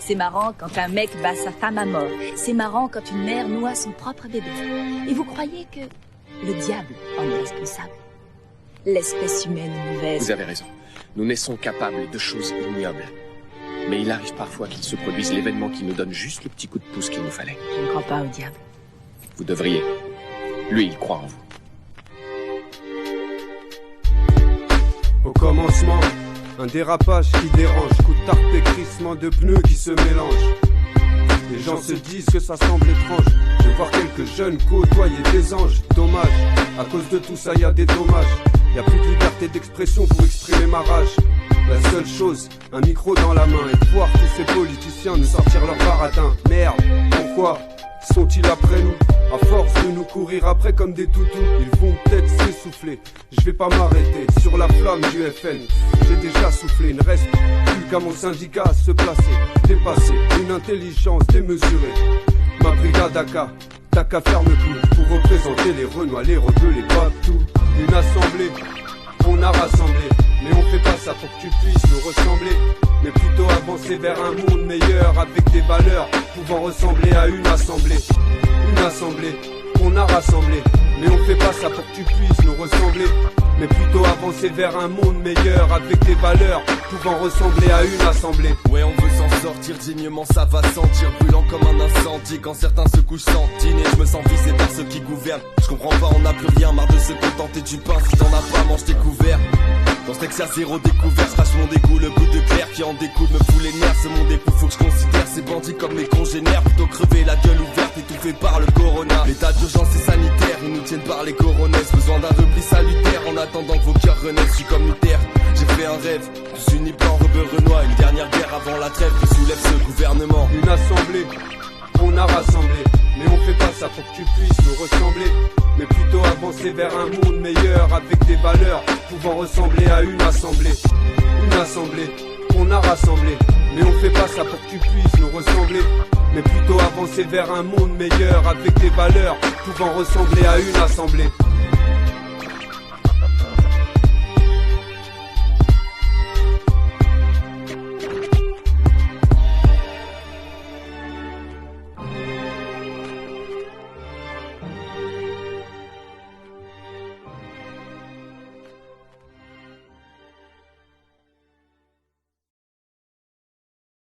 C'est marrant quand un mec bat sa femme à mort. C'est marrant quand une mère noie son propre bébé. Et vous croyez que le diable en est responsable? L'espèce humaine est mauvaise. Vous avez raison. Nous naissons capables de choses ignobles. Mais il arrive parfois qu'il se produise l'événement qui nous donne juste le petit coup de pouce qu'il nous fallait. Je ne crois pas au diable. Vous devriez. Lui, il croit en vous. Au commencement, un dérapage qui dérange, coup de tarpe et crissement de pneus qui se mélangent. Les gens se disent que ça semble étrange de voir quelques jeunes côtoyer des anges. Dommage, à cause de tout ça y a des dommages. Y a plus de liberté d'expression pour exprimer ma rage. La seule chose, un micro dans la main, et de voir tous ces politiciens nous sortir leur baratin. Merde, pourquoi sont-ils après nous? À force de nous courir après comme des toutous, ils vont peut-être s'essouffler. Je vais pas m'arrêter sur la flamme du FN. J'ai déjà soufflé, il ne reste plus qu'à mon syndicat à se placer. Dépasser une intelligence démesurée. Ma brigade t'as qu'à faire le clou pour représenter les Renois, les Rebeux, les Babtou. Une assemblée, on a rassemblé. Mais on fait pas ça pour que tu puisses nous ressembler, mais plutôt avancer vers un monde meilleur avec des valeurs pouvant ressembler à une assemblée. Une assemblée qu'on a rassemblée, mais on fait pas ça pour que tu puisses nous ressembler, mais plutôt avancer vers un monde meilleur avec des valeurs pouvant ressembler à une assemblée. Ouais, on veut s'en sortir dignement, ça va sentir brûlant comme un incendie quand certains se couchent sans dîner. Je me sens visé par ceux qui gouvernent. Je comprends pas, on n'a plus rien, marre de se contenter du pain. Si t'en as pas, mange tes couverts. Dans ce texte y'a zéro découvert, je crache mon dégoût, le goût de clair qui en découle me fout les nerfs. Ce monde époux, faut que je considère ces bandits comme mes congénères. Plutôt crever la gueule ouverte, étouffé par le corona. L'état d'urgence est sanitaire, ils nous tiennent par les coronesses. Besoin d'un repli salutaire en attendant que vos cœurs renaissent. Je suis comme Luther, j'ai fait un rêve, tous unis blancs, rebeux, renois. Une dernière guerre avant la trêve qui soulève ce gouvernement. Une assemblée, on a rassemblé, mais on fait pas ça pour que tu puisses nous ressembler, mais plutôt avancer vers un monde meilleur avec des valeurs pouvant ressembler à une assemblée. Une assemblée, on a rassemblé, mais on fait pas ça pour que tu puisses nous ressembler, mais plutôt avancer vers un monde meilleur avec des valeurs pouvant ressembler à une assemblée.